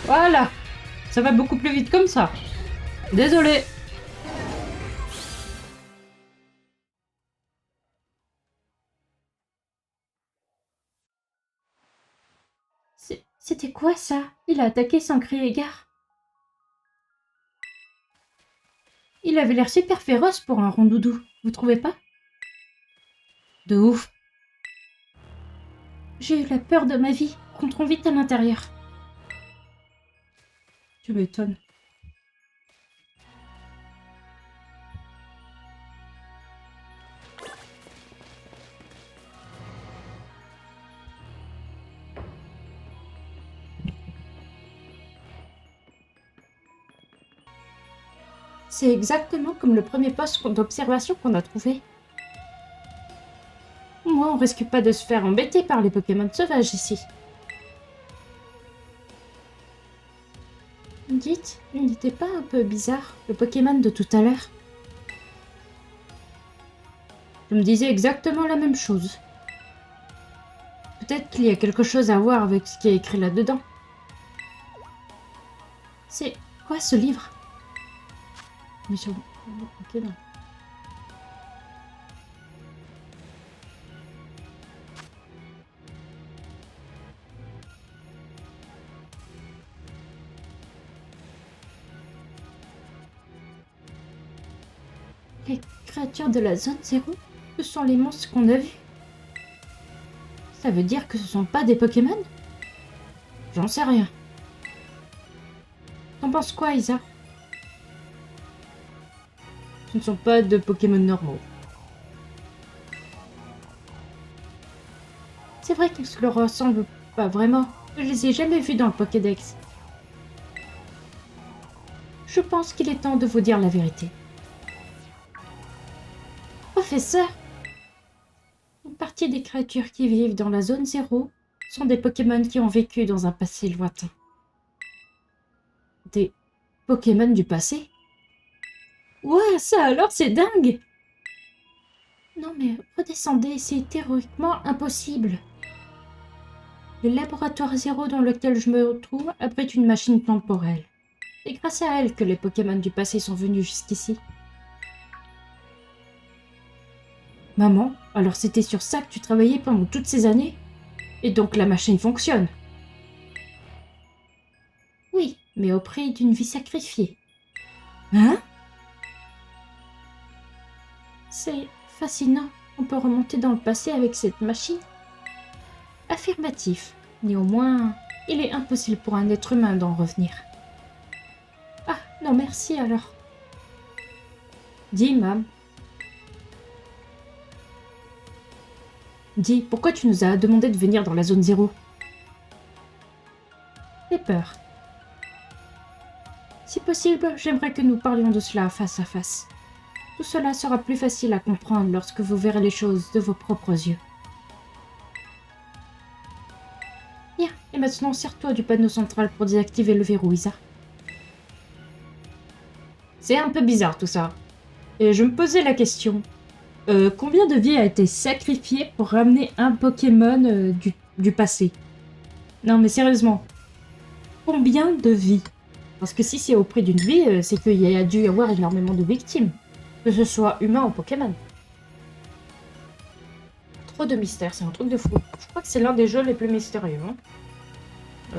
Voilà. Ça va beaucoup plus vite comme ça. Désolé. C'était quoi ça? Il a attaqué sans crier gare. Il avait l'air super féroce pour un rondoudou, vous trouvez pas? De ouf. J'ai eu la peur de ma vie. Rentrons vite à l'intérieur. Tu m'étonnes. C'est exactement comme le premier poste d'observation qu'on a trouvé. Moi, on risque pas de se faire embêter par les Pokémon sauvages ici. Dites, il n'était pas un peu bizarre, le Pokémon de tout à l'heure? Je me disais exactement la même chose. Peut-être qu'il y a quelque chose à voir avec ce qui est écrit là-dedans. C'est quoi ce livre? Mission... Ok, non. Les créatures de la zone 0? Ce sont les monstres qu'on a vus. Ça veut dire que ce sont pas des Pokémon? J'en sais rien. T'en penses quoi, Isa? Ce ne sont pas de Pokémon normaux. C'est vrai qu'ils se leur ressemblent pas vraiment. Je les ai jamais vus dans le Pokédex. Je pense qu'il est temps de vous dire la vérité. Professeur, une partie des créatures qui vivent dans la zone 0 sont des Pokémon qui ont vécu dans un passé lointain. Des Pokémon du passé? Ouais, ça alors c'est dingue! Non mais redescendez, c'est théoriquement impossible. Le laboratoire 0 dans lequel je me trouve abrite une machine temporelle. C'est grâce à elle que les Pokémon du passé sont venus jusqu'ici. Maman, alors c'était sur ça que tu travaillais pendant toutes ces années? Et donc la machine fonctionne? Oui, mais au prix d'une vie sacrifiée. Hein? C'est fascinant. On peut remonter dans le passé avec cette machine? Affirmatif. Néanmoins, il est impossible pour un être humain d'en revenir. Ah, non merci alors. Dis, mam. Dis, pourquoi tu nous as demandé de venir dans la zone 0? J'ai peur. Si possible, j'aimerais que nous parlions de cela face à face. Tout cela sera plus facile à comprendre lorsque vous verrez les choses de vos propres yeux. Bien, et maintenant sers-toi du panneau central pour désactiver le verrou, Isa. C'est un peu bizarre tout ça. Et je me posais la question. Combien de vies a été sacrifié pour ramener un Pokémon du passé? Non mais sérieusement. Combien de vies? Parce que si c'est au prix d'une vie, c'est qu'il y a dû y avoir énormément de victimes. Que ce soit humain ou Pokémon. Trop de mystères, c'est un truc de fou. Je crois que c'est l'un des jeux les plus mystérieux. Hein.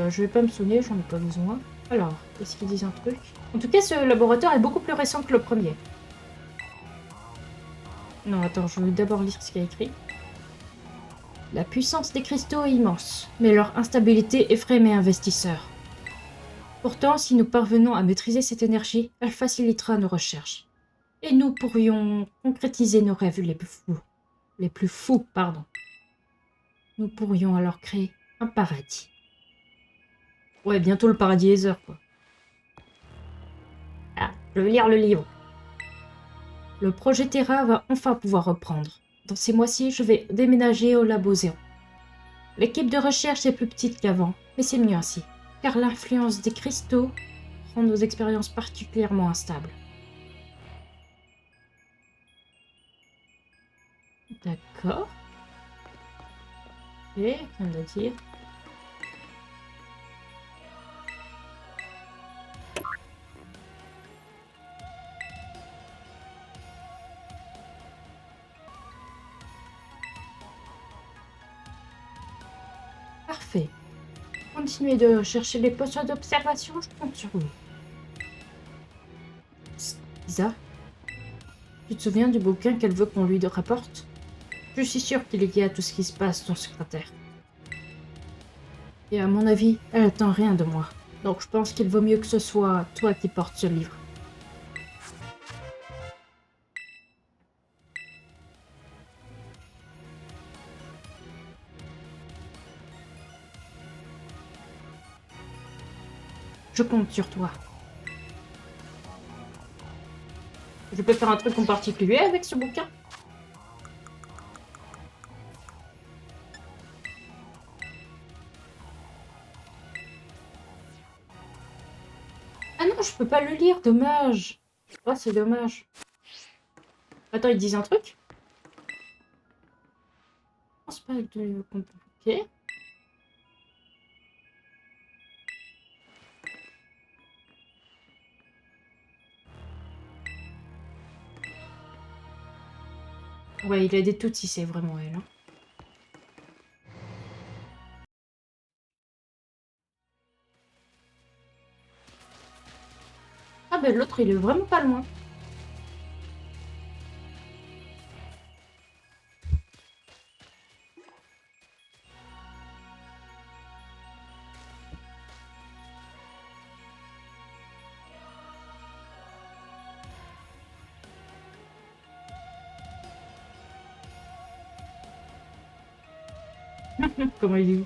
Je vais pas me souvenir, j'en ai pas besoin. Alors, est-ce qu'ils disent un truc? En tout cas, ce laboratoire est beaucoup plus récent que le premier. Non, attends, je vais d'abord lire ce qu'il y a écrit. La puissance des cristaux est immense, mais leur instabilité effraie mes investisseurs. Pourtant, si nous parvenons à maîtriser cette énergie, elle facilitera nos recherches. Et nous pourrions concrétiser nos rêves les plus fous. Les plus fous, pardon. Nous pourrions alors créer un paradis. Ouais, bientôt le paradis Ether, quoi. Ah, je vais lire le livre. Le projet Terra va enfin pouvoir reprendre. Dans ces mois-ci, je vais déménager au Labo Zéro. L'équipe de recherche est plus petite qu'avant, mais c'est mieux ainsi, car l'influence des cristaux rend nos expériences particulièrement instables. D'accord. Et, rien à dire. continuer de chercher les postes d'observation, je compte sur vous. Psst, Lisa, tu te souviens du bouquin qu'elle veut qu'on lui rapporte? Je suis sûre qu'il est lié à tout ce qui se passe, ton secrétaire. Et à mon avis, elle attend rien de moi. Donc je pense qu'il vaut mieux que ce soit toi qui portes ce livre. Je compte sur toi. Je peux faire un truc en particulier avec ce bouquin? Ah non, je peux pas le lire, dommage. Oh, c'est dommage. Attends, ils disent un truc? Non, c'est pas de compliqué. Ouais, il a des tout c'est vraiment elle. Hein. Ah ben l'autre, il est vraiment pas loin. Comment il est?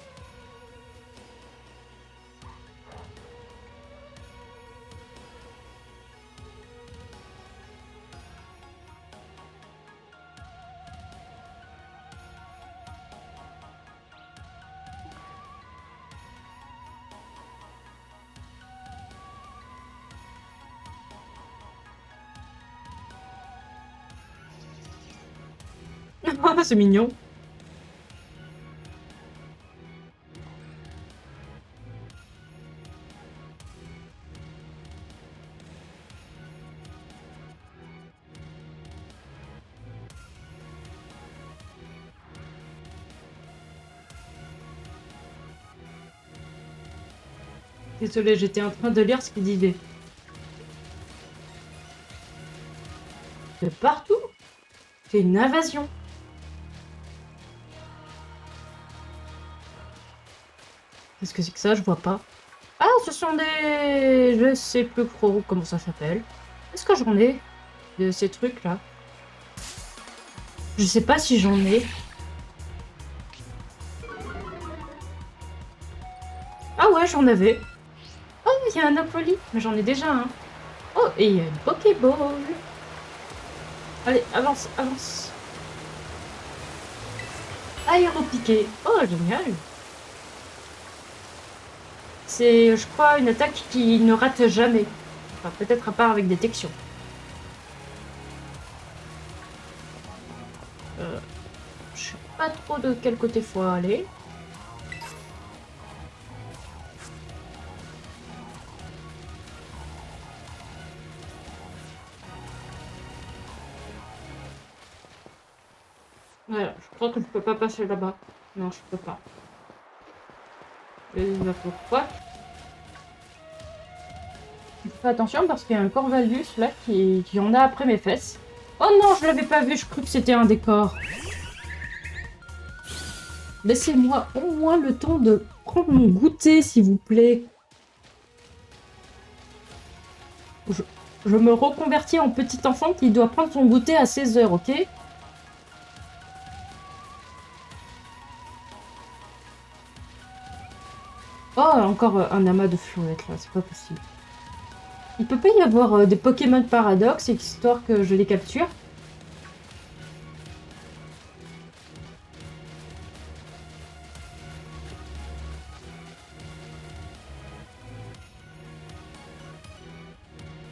Ah, c'est mignon. Désolée, j'étais en train de lire ce qu'il disait. De partout? C'est une invasion. Qu'est-ce que c'est que ça? Je vois pas. Ah, ce sont des... Je sais plus trop comment ça s'appelle. Est-ce que j'en ai de ces trucs-là? Je sais pas si j'en ai. Ah ouais, j'en avais. Oh, il y a un Napoli. Mais j'en ai déjà un. Oh, et il y a une Pokéball. Allez, avance, avance. Aéropiqué. Oh, génial. C'est, je crois, une attaque qui ne rate jamais. Enfin, peut-être à part avec détection. Je sais pas trop de quel côté faut aller. Ouais, je crois que je peux pas passer là-bas. Non, je peux pas. Et pourquoi? Fais attention parce qu'il y a un Corvalus là qui en a après mes fesses. Oh non, je l'avais pas vu, je crois que c'était un décor. Laissez-moi au moins le temps de prendre mon goûter, s'il vous plaît. Je me reconvertis en petit enfant qui doit prendre son goûter à 16 heures, ok? Oh, encore un amas de flouettes là, c'est pas possible. Il peut pas y avoir des Pokémon paradoxes histoire que je les capture?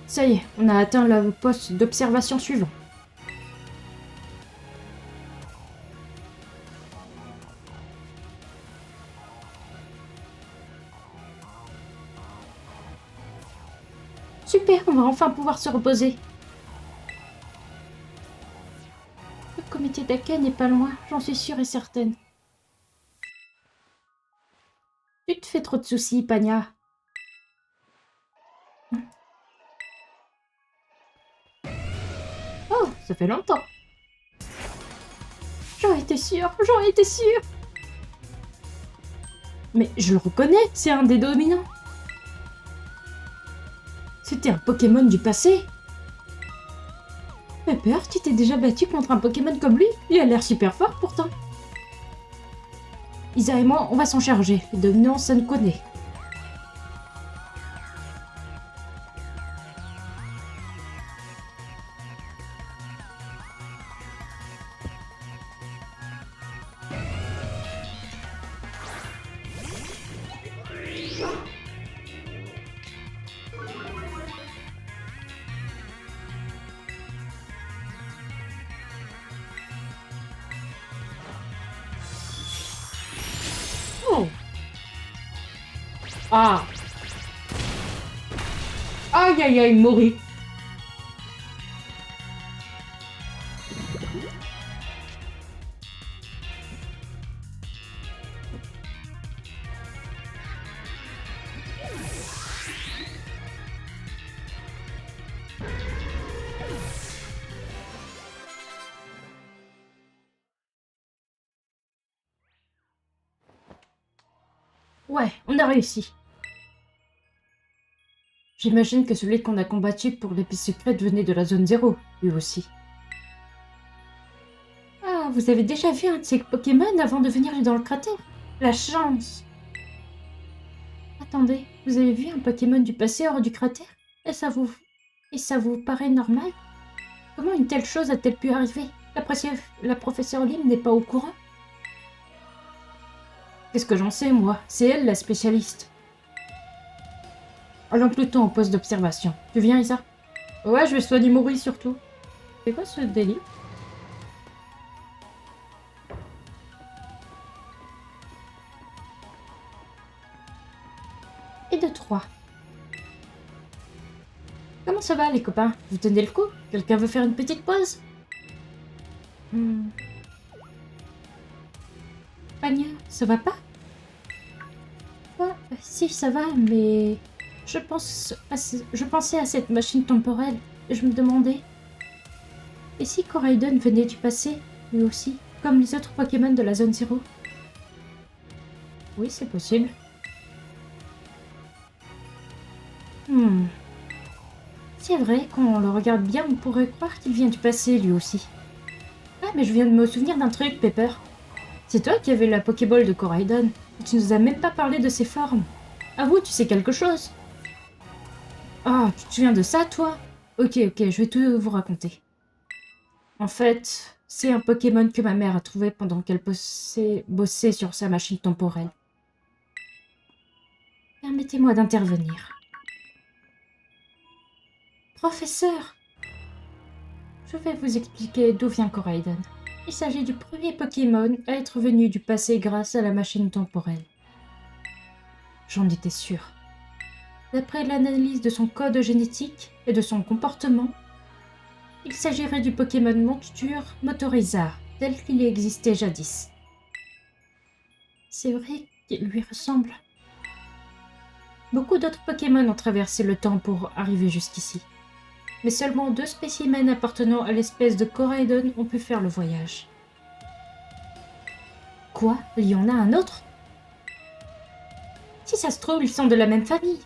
Ça y est, on a atteint le poste d'observation suivant. Super, on va enfin pouvoir se reposer. Le comité d'accueil n'est pas loin, j'en suis sûre et certaine. Tut te fais trop de soucis, Pania. Oh, ça fait longtemps. J'en étais sûre, j'en étais sûre. Mais je le reconnais, c'est un des dominants. C'était un Pokémon du passé. Pepper, tu t'es déjà battu contre un Pokémon comme lui? Il a l'air super fort pourtant. Isa et moi, on va s'en charger. Les dominants, ça nous connaît. Oh. Ah. Aïe aïe aïe, Mori. Ouais, on a réussi. J'imagine que celui qu'on a combattu pour l'épée secrète venait de la zone 0, lui aussi. Ah, vous avez déjà vu un de ces Pokémon avant de venir dans le cratère? La chance! Attendez, vous avez vu un Pokémon du passé hors du cratère? Et ça vous paraît normal? Comment une telle chose a-t-elle pu arriver? La professeure Lim n'est pas au courant? Qu'est-ce que j'en sais, moi? C'est elle, la spécialiste. Allons plutôt au poste d'observation. Tu viens, Isa? Ouais, je vais soigner Mori surtout. C'est quoi ce délire? Et de 3. Comment ça va, les copains? Vous tenez le coup? Quelqu'un veut faire une petite pause? Pania, ça va pas? Si, ça va, mais... Je pensais à cette machine temporelle, et je me demandais... Et si Koraidon venait du passé, lui aussi, comme les autres Pokémon de la zone 0? Oui, c'est possible. C'est vrai, quand on le regarde bien, on pourrait croire qu'il vient du passé, lui aussi. Ah, mais je viens de me souvenir d'un truc, Pepper. C'est toi qui avais la Pokéball de Koraidon. Tu nous as même pas parlé de ses formes. Avoue, tu sais quelque chose? Ah, tu te souviens de ça, toi? Ok, je vais tout vous raconter. En fait, c'est un Pokémon que ma mère a trouvé pendant qu'elle bossait sur sa machine temporelle. Permettez-moi d'intervenir. Professeur, je vais vous expliquer d'où vient Koraidon. Il s'agit du premier Pokémon à être venu du passé grâce à la machine temporelle. J'en étais sûre. D'après l'analyse de son code génétique et de son comportement, il s'agirait du Pokémon monture Motorizar, tel qu'il existait jadis. C'est vrai qu'il lui ressemble. Beaucoup d'autres Pokémon ont traversé le temps pour arriver jusqu'ici. Mais seulement 2 spécimens appartenant à l'espèce de Koraidon ont pu faire le voyage. Quoi? Il y en a un autre? Si ça se trouve, ils sont de la même famille.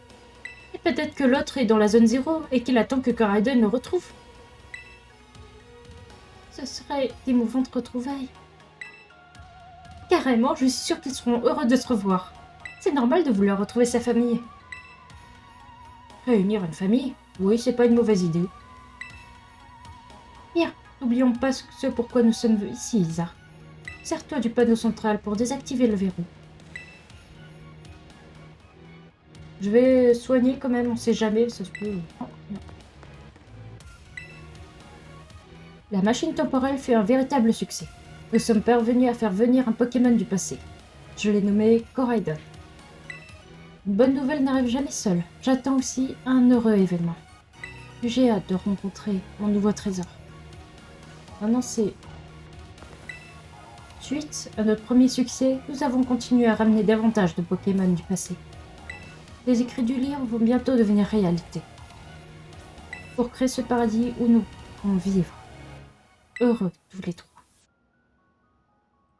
Et peut-être que l'autre est dans la zone 0 et qu'il attend que Koraidon le retrouve. Ce serait d'émouvantes retrouvailles. Carrément, je suis sûre qu'ils seront heureux de se revoir. C'est normal de vouloir retrouver sa famille. Réunir une famille? Oui, c'est pas une mauvaise idée. Bien, n'oublions pas ce pourquoi nous sommes ici, Isa. Sers-toi du panneau central pour désactiver le verrou. Je vais soigner quand même, on sait jamais, ça se peut... Oh, non. La machine temporelle fait un véritable succès. Nous sommes parvenus à faire venir un Pokémon du passé. Je l'ai nommé Koraidon. Une bonne nouvelle n'arrive jamais seule. J'attends aussi un heureux événement. J'ai hâte de rencontrer mon nouveau trésor. Maintenant c'est... Suite à notre premier succès, nous avons continué à ramener davantage de Pokémon du passé. Les écrits du livre vont bientôt devenir réalité. Pour créer ce paradis où nous pourrons vivre. Heureux, tous les trois.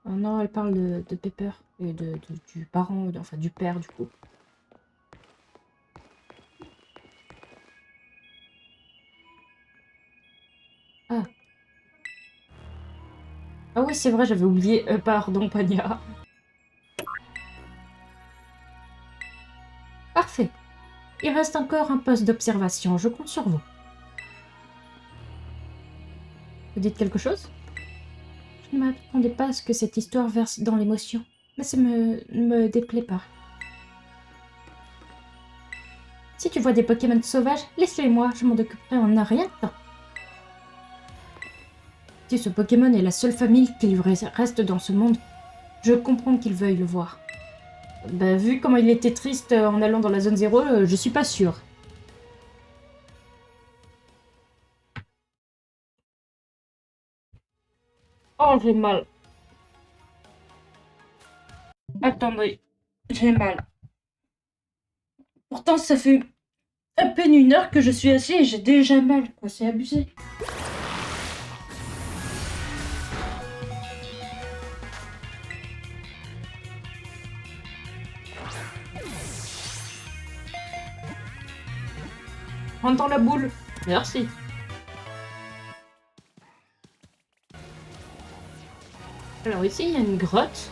Oh non, elle parle de Pepper et du parent, enfin du père du coup. Ah. Ah oui, c'est vrai, j'avais oublié. Pardon, Pania. Parfait. Il reste encore un poste d'observation. Je compte sur vous. Vous dites quelque chose? Je ne m'attendais pas à ce que cette histoire verse dans l'émotion, mais ça ne me déplaît pas. Si tu vois des Pokémon sauvages, laisse-les-moi, je m'en occuperai en un rien de temps. Si ce Pokémon est la seule famille qu'il reste dans ce monde, je comprends qu'il veuille le voir. Bah, vu comment il était triste en allant dans la zone 0, je suis pas sûre. Oh, j'ai mal. Attendez, j'ai mal. Pourtant, ça fait à peine 1 heure que je suis assis et j'ai déjà mal, quoi. C'est abusé. Rentre dans la boule. Merci. Alors ici, il y a une grotte.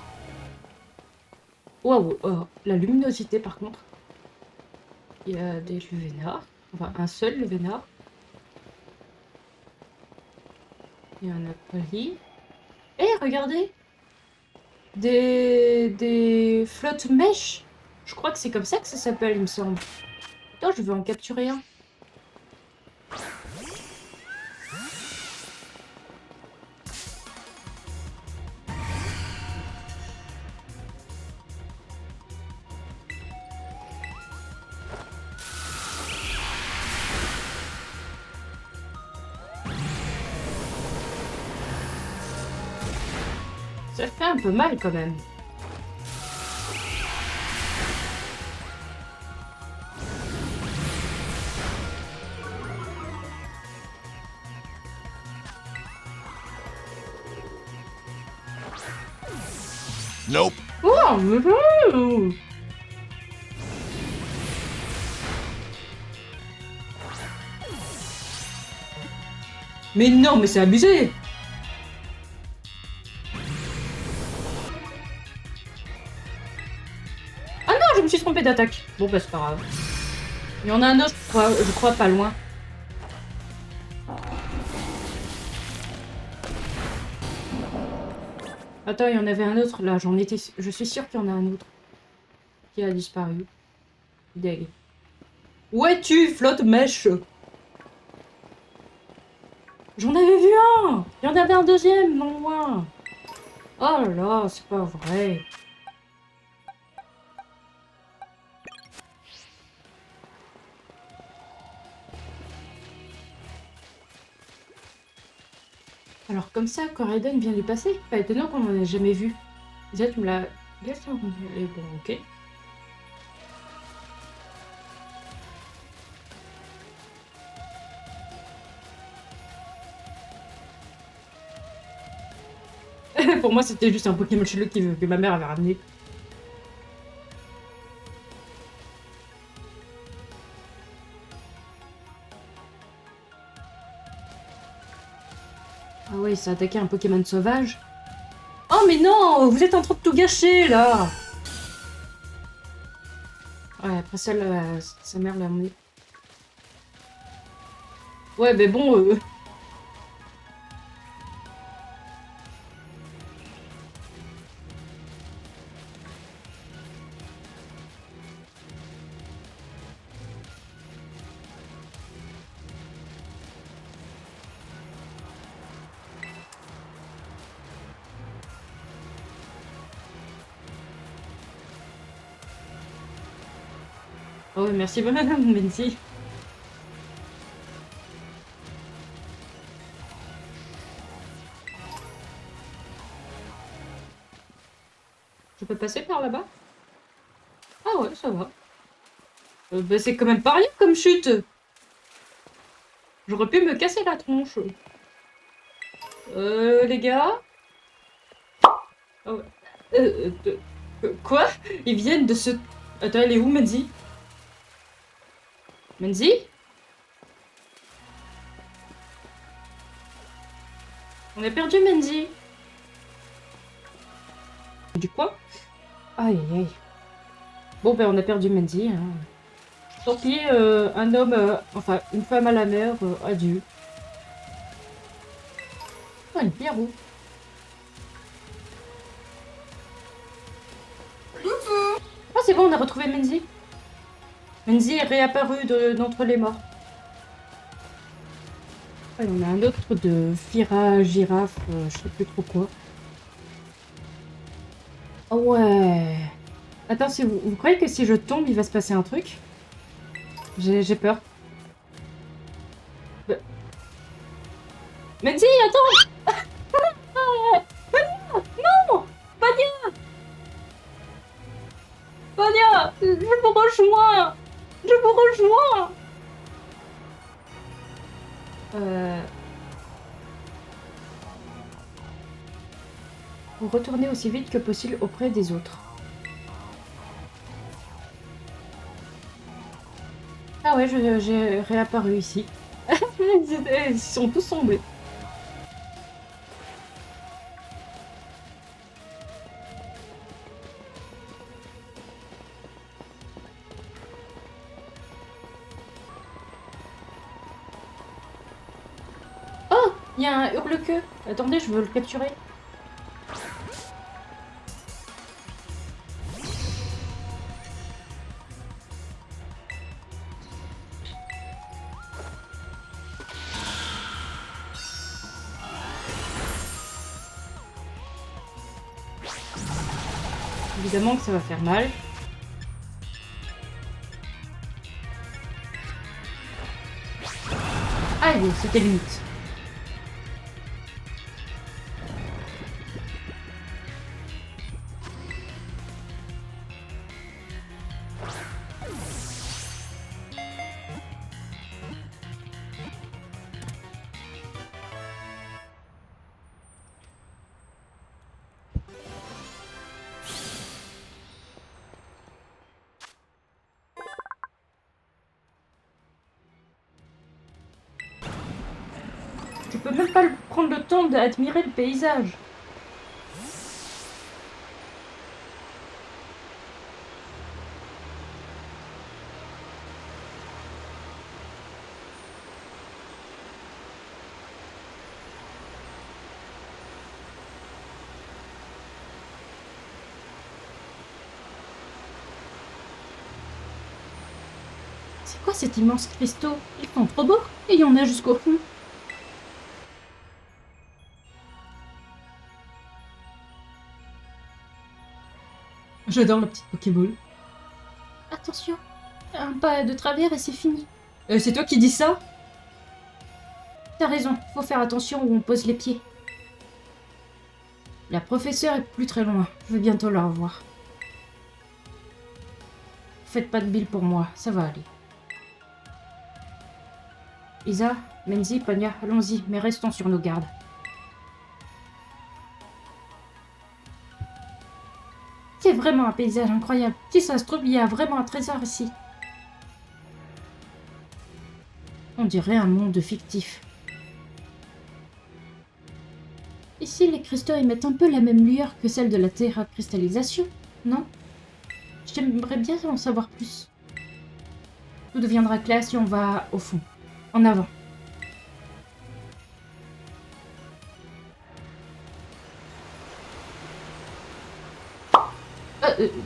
Waouh, la luminosité par contre. Il y a des Luvénards. Enfin, un seul Luvénard. Il y a un Aquali. Eh, regardez! Des flottes mèches. Je crois que c'est comme ça que ça s'appelle, il me semble. Attends, je veux en capturer un. Ça fait un peu mal quand même. Nope. Oh, mais non, mais c'est abusé! Ah non, je me suis trompée d'attaque. Bon, bah c'est pas grave. Il y en a un autre, je crois pas loin. Attends, il y en avait un autre là, je suis sûre qu'il y en a un autre qui a disparu. Deg. Où es-tu, flotte mèche? J'en avais vu un! Il y en avait un deuxième, non loin. Oh là là, c'est pas vrai. Alors comme ça, Coraiden vient du passé. Pas étonnant qu'on en ait jamais vu. Déjà, tu me l'as... Et bon, ok. Pour moi, c'était juste un Pokémon chelou que ma mère avait ramené. Ah ouais, il s'est attaqué à un Pokémon sauvage. Oh mais non, vous êtes en train de tout gâcher, là. Ouais, après ça, sa mère l'a emmené. Ouais, mais bon... Oh, merci, madame Menzi. Je peux passer par là-bas? Ah ouais, ça va. Bah, c'est quand même pas rien comme chute. J'aurais pu me casser la tronche. Les gars? Ah ouais. Quoi? Ils viennent de se... Attends, elle est où, Menzi? Menzi? On a perdu Menzi. Du quoi? Aïe, aïe. Bon, ben, on a perdu Menzi. Hein. Tant pis, un homme... enfin, une femme à la mer. Adieu. Ah, une pierre où? Ah, c'est bon, on a retrouvé Menzi. Menzi est réapparu d'entre les morts. Ah, il y en a un autre de Fira, girafe, je sais plus trop quoi. Oh ouais. Attends, si vous croyez que si je tombe, il va se passer un truc? J'ai peur. Bah... Menzi, attends! Non! Pania! Pania! Je vous rejoins! Je vous rejoins! Vous retournez aussi vite que possible auprès des autres. Ah ouais, j'ai réapparu ici. Ils sont tous tombés. Oh! Il y a un hurle-queue. Attendez, je veux le capturer. Évidemment que ça va faire mal. Aïe, c'était limite. Je peux même pas prendre le temps d'admirer le paysage. C'est quoi cet immense cristaux? Ils sont trop beaux et il y en a jusqu'au fond. J'adore la petite Pokéball. Attention, un pas de travers et c'est fini. C'est toi qui dis ça? T'as raison, faut faire attention où on pose les pieds. La professeure est plus très loin, je vais bientôt la revoir. Faites pas de bile pour moi, ça va aller. Isa, Menzi, Pania, allons-y, mais restons sur nos gardes. C'est vraiment un paysage incroyable. Si ça se trouve, il y a vraiment un trésor ici. On dirait un monde fictif. Ici, les cristaux émettent un peu la même lueur que celle de la terre cristallisation, non? J'aimerais bien en savoir plus. Tout deviendra clair si on va au fond. En avant.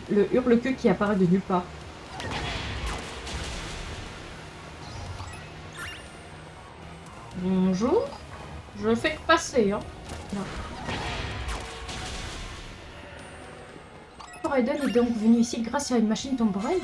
Le hurle-queue qui apparaît de nulle part. Bonjour. Je fais que passer, hein. Non. Raiden est donc venu ici grâce à une machine temporelle.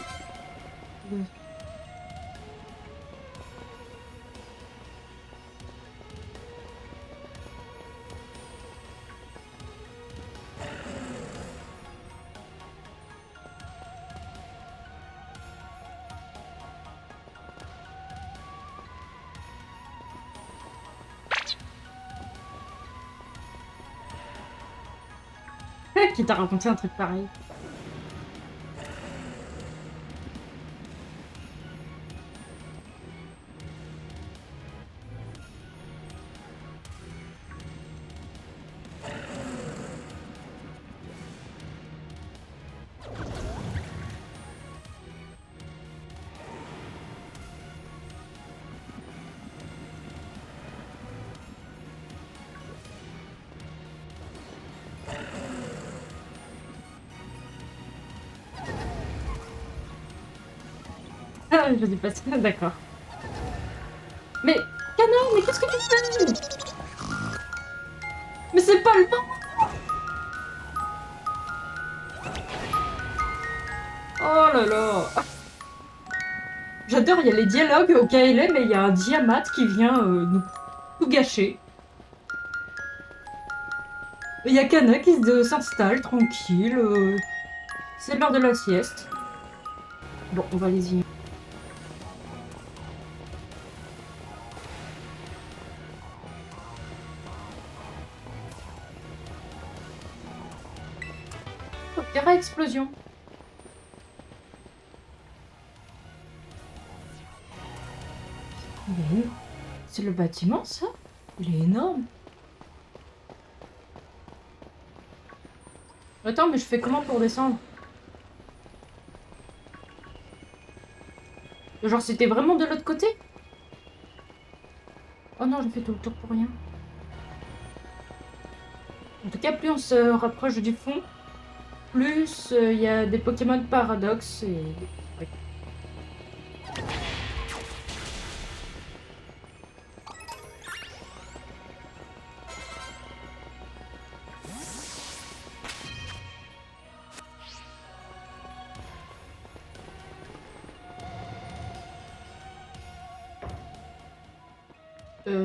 qui t'a raconté un truc pareil. Ah, je dis pas ça, d'accord. Mais, Canon, mais qu'est-ce que tu fais? Mais c'est pas le temps! Oh là là! J'adore, il y a les dialogues au KLM, mais il y a un Diamat qui vient nous tout gâcher. Il y a Kana qui s'installe tranquille. C'est l'heure de la sieste. Bon, on va les y. Oh, terrain explosion. Mais c'est le bâtiment, ça? Il est énorme. Attends, mais je fais comment pour descendre? Genre, c'était vraiment de l'autre côté? Oh non, j'ai fait tout le tour pour rien. En tout cas, plus on se rapproche du fond, plus il y a des Pokémon paradoxes et... Ouais.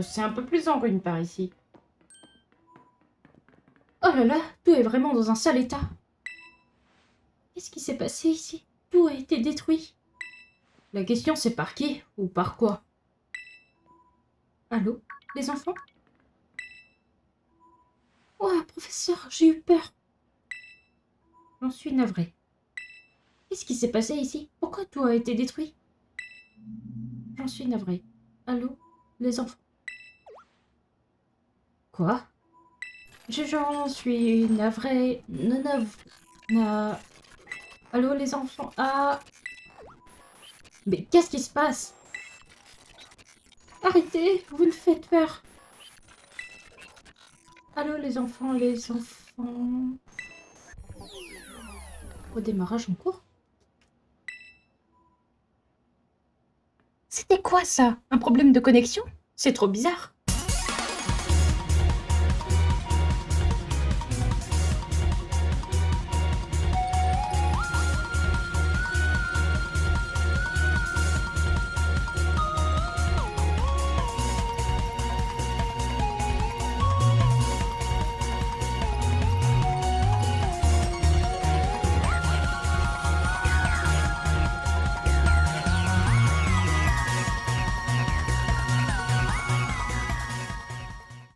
C'est un peu plus en ruine par ici. Oh là là, tout est vraiment dans un sale état. Qu'est-ce qui s'est passé ici? Tout a été détruit. La question c'est par qui ou par quoi? Allô, les enfants? Oh, professeur, j'ai eu peur. J'en suis navrée. Qu'est-ce qui s'est passé ici? Pourquoi tout a été détruit? J'en suis navrée. Allô, les enfants? Quoi? J'en suis navrée. Allô, les enfants? Ah! Mais qu'est-ce qui se passe? Arrêtez, vous me faites peur. Allô, les enfants, les enfants. Redémarrage en cours. C'était quoi ça? Un problème de connexion? C'est trop bizarre.